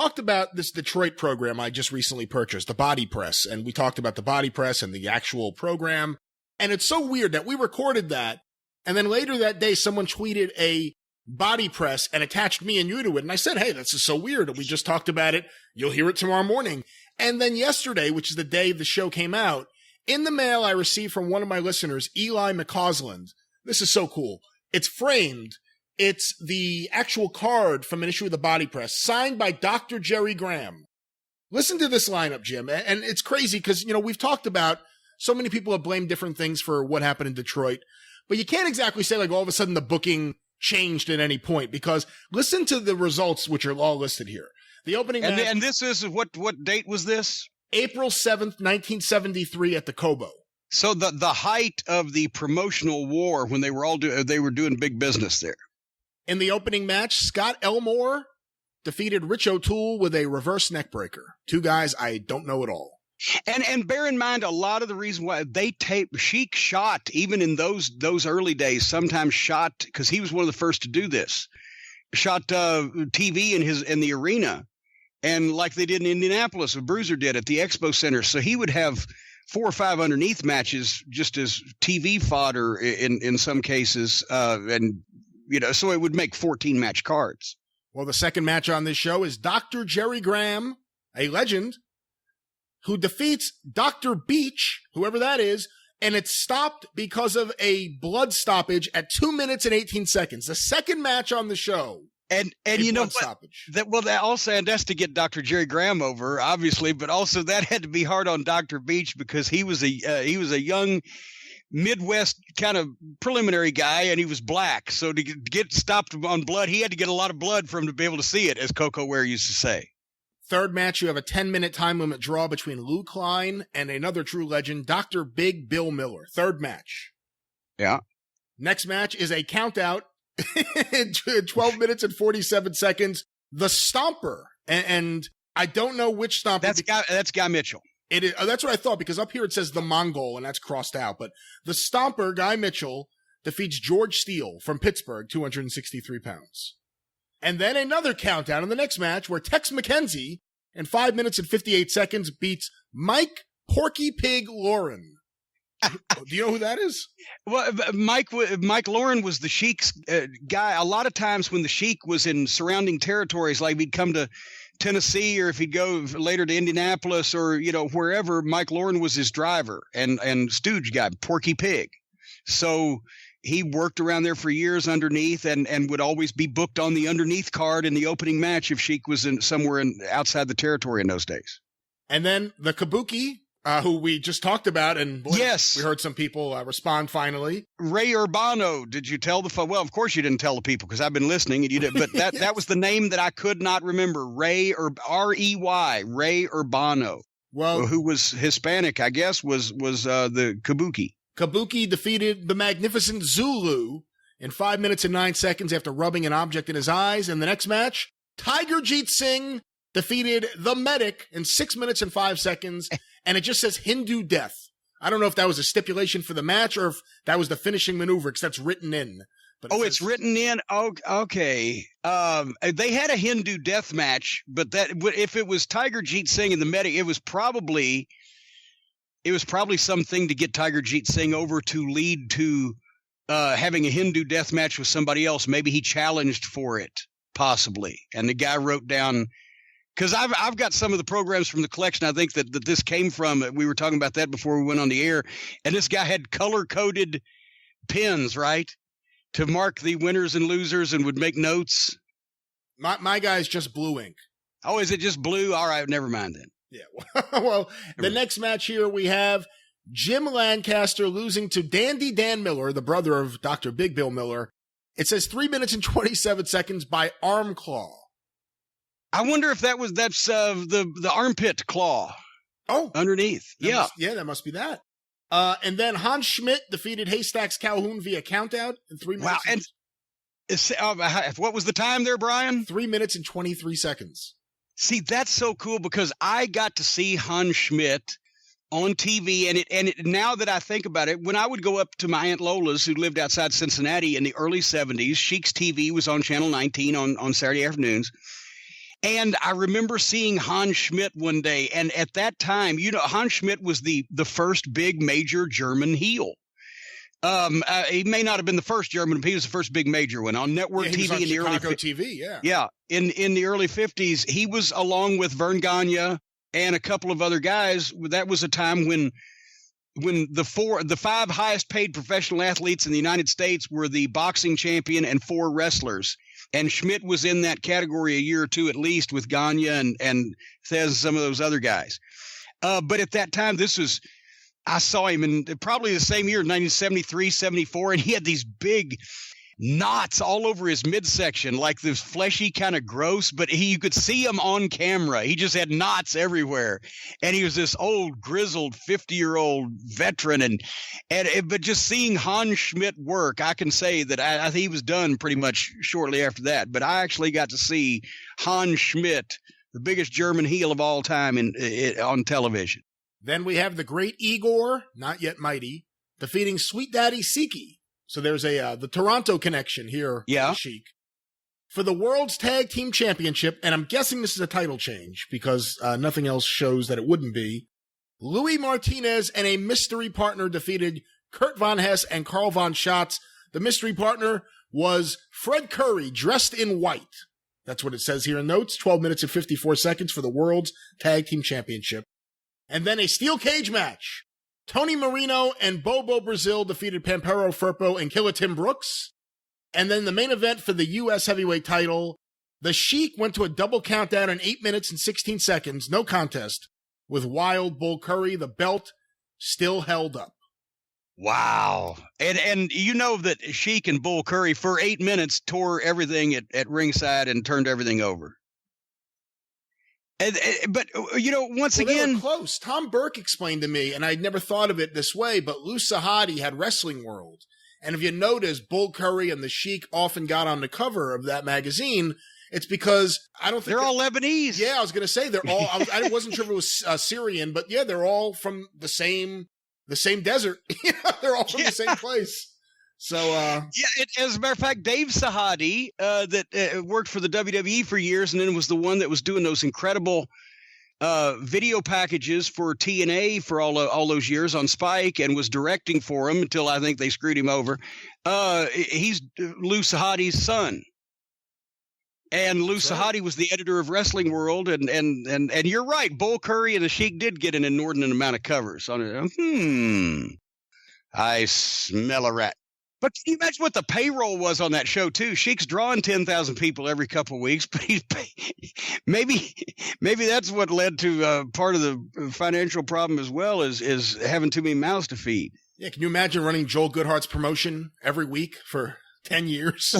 talked about this Detroit program I just recently purchased, the Body Press, and we talked about the Body Press and the actual program. And it's so weird that we recorded that, and then later that day, someone tweeted a Body Press and attached me and you to it. And I said, hey, this is so weird. We just talked about it. You'll hear it tomorrow morning. And then yesterday, which is the day the show came out, in the mail I received from one of my listeners, Eli McCausland. This is so cool. It's framed. It's the actual card from an issue of the Body Press, signed by Dr. Jerry Graham. Listen to this lineup, Jim. And it's crazy because, we've talked about so many people have blamed different things for what happened in Detroit. But you can't exactly say, all of a sudden the booking changed at any point, because listen to the results, which are all listed here. The opening match. And this is what date was this? April 7th, 1973 at the Cobo. So the height of the promotional war when they were they were doing big business there. In the opening match, Scott Elmore defeated Rich O'Toole with a reverse neckbreaker. Two guys I don't know at all. And bear in mind, a lot of the reason why Sheik shot, even in those early days, sometimes shot, because he was one of the first to do this, shot TV in the arena, and like they did in Indianapolis, a Bruiser did at the Expo Center. So he would have 4 or 5 underneath matches just as TV fodder in some cases, and so it would make 14 match cards. Well, the second match on this show is Dr. Jerry Graham, a legend, who defeats Dr. Beach, whoever that is, and it's stopped because of a blood stoppage at 2 minutes and 18 seconds. The second match on the show. And you know what? That also, and that's to get Dr. Jerry Graham over, obviously, but also that had to be hard on Dr. Beach because he was a young Midwest kind of preliminary guy, and he was black. So to get stopped on blood, he had to get a lot of blood for him to be able to see it, as Coco Ware used to say. Third match, you have a 10-minute time limit draw between Lou Klein and another true legend, Dr. Big Bill Miller. Third match. Yeah. Next match is a countout in 12 minutes and 47 seconds. The Stomper. And I don't know which Stomper. That's Guy Mitchell. It is, that's what I thought, because up here it says the Mongol, and that's crossed out. But the Stomper, Guy Mitchell, defeats George Steele from Pittsburgh, 263 pounds. And then another countdown in the next match where Tex McKenzie, in 5 minutes and 58 seconds, beats Mike Porky Pig Lauren. Do you know who that is? Well, Mike Lauren was the Sheik's guy. A lot of times when the Sheik was in surrounding territories, like he'd come to Tennessee, or if he'd go later to Indianapolis or, wherever, Mike Lauren was his driver and stooge guy, Porky Pig. So he worked around there for years underneath and would always be booked on the underneath card in the opening match if Sheik was somewhere outside the territory in those days. And then the Kabuki, who we just talked about, and yes, we heard some people respond finally. Ray Urbano, did you tell well, of course you didn't tell the people because I've been listening, and you did, but that, yes. That was the name that I could not remember. Ray R-E-Y, Ray Urbano. Well, who was Hispanic, I guess, was the Kabuki. Kabuki defeated the Magnificent Zulu in 5 minutes and 9 seconds after rubbing an object in his eyes. In the next match, Tiger Jeet Singh defeated the Medic in 6 minutes and 5 seconds, and it just says Hindu Death. I don't know if that was a stipulation for the match or if that was the finishing maneuver, because that's written in. But it's written in? Oh, okay. They had a Hindu Death match, but that if it was Tiger Jeet Singh and the Medic, it was probably something to get Tiger Jeet Singh over to lead to having a Hindu death match with somebody else. Maybe he challenged for it, possibly. And the guy wrote down, because I've got some of the programs from the collection I think that this came from. We were talking about that before we went on the air. And this guy had color-coded pens, right, to mark the winners and losers and would make notes. My guy's just blue ink. Oh, is it just blue? All right, never mind then. Yeah. Well, the next match here we have Jim Lancaster losing to Dandy Dan Miller, the brother of Dr. Big Bill Miller. It says 3 minutes and 27 seconds by arm claw. I wonder if that's the armpit claw. Oh, underneath. Yeah. That must be that. And then Hans Schmidt defeated Haystacks Calhoun via countout in 3 minutes. Wow. And what was the time there, Brian? 3 minutes and 23 seconds. See, that's so cool because I got to see Hans Schmidt on TV, and now that I think about it, when I would go up to my Aunt Lola's, who lived outside Cincinnati in the early 70s, Sheik's TV was on Channel 19 on Saturday afternoons, And I remember seeing Hans Schmidt one day, and at that time, Hans Schmidt was the first big major German heel. He may not have been the first German, but he was the first big major one on network TV in the Chicago early TV. Yeah, in the early 50s, he was along with Vern Gagne and a couple of other guys. That was a time when the five highest paid professional athletes in the United States were the boxing champion and 4 wrestlers. And Schmidt was in that category a year or two at least with Gagne and Thez and some of those other guys. But at that time, I saw him in probably the same year, 1973, 74, and he had these big knots all over his midsection, like this fleshy kind of gross, but you could see him on camera. He just had knots everywhere. And he was this old, grizzled, 50-year-old veteran. But just seeing Hans Schmidt work, I can say that I think he was done pretty much shortly after that. But I actually got to see Hans Schmidt, the biggest German heel of all time, on television. Then we have the great Igor, not yet mighty, defeating Sweet Daddy Siki. So there's the Toronto connection here. Yeah. Sheik. For the World's Tag Team Championship, and I'm guessing this is a title change because nothing else shows that it wouldn't be, Louis Martinez and a mystery partner defeated Kurt Von Hess and Carl Von Schatz. The mystery partner was Fred Curry, dressed in white. That's what it says here in notes. 12 minutes and 54 seconds for the World's Tag Team Championship. And then a steel cage match. Tony Marino and Bobo Brazil defeated Pampero Firpo and Killer Tim Brooks. And then the main event for the U.S. heavyweight title, the Sheik went to a double countdown in 8 minutes and 16 seconds, no contest, with Wild Bull Curry. The belt still held up. Wow. And you know that Sheik and Bull Curry for 8 minutes tore everything at ringside and turned everything over. But, once again, they were close. Tom Burke explained to me, and I'd never thought of it this way, but Lou Sahadi had Wrestling World. And if you notice, Bull Curry and the Sheik often got on the cover of that magazine. It's because I don't think they're all Lebanese. Yeah, I was going to say they're all. I wasn't sure if it was Syrian, but yeah, they're all from the same desert. They're all from the same place. So, as a matter of fact, Dave Sahadi, that worked for the WWE for years, and then was the one that was doing those incredible video packages for TNA for all those years on Spike, and was directing for him until I think they screwed him over. He's Lou Sahadi's son, and Lou Sahadi was the editor of Wrestling World, and you're right, Bull Curry and the Sheik did get an inordinate amount of covers on it. I smell a rat. But can you imagine what the payroll was on that show too? Sheik's drawing 10,000 people every couple of weeks, but maybe that's what led to part of the financial problem as well, is having too many mouths to feed. Yeah, can you imagine running Joel Goodhart's promotion every week for 10 years?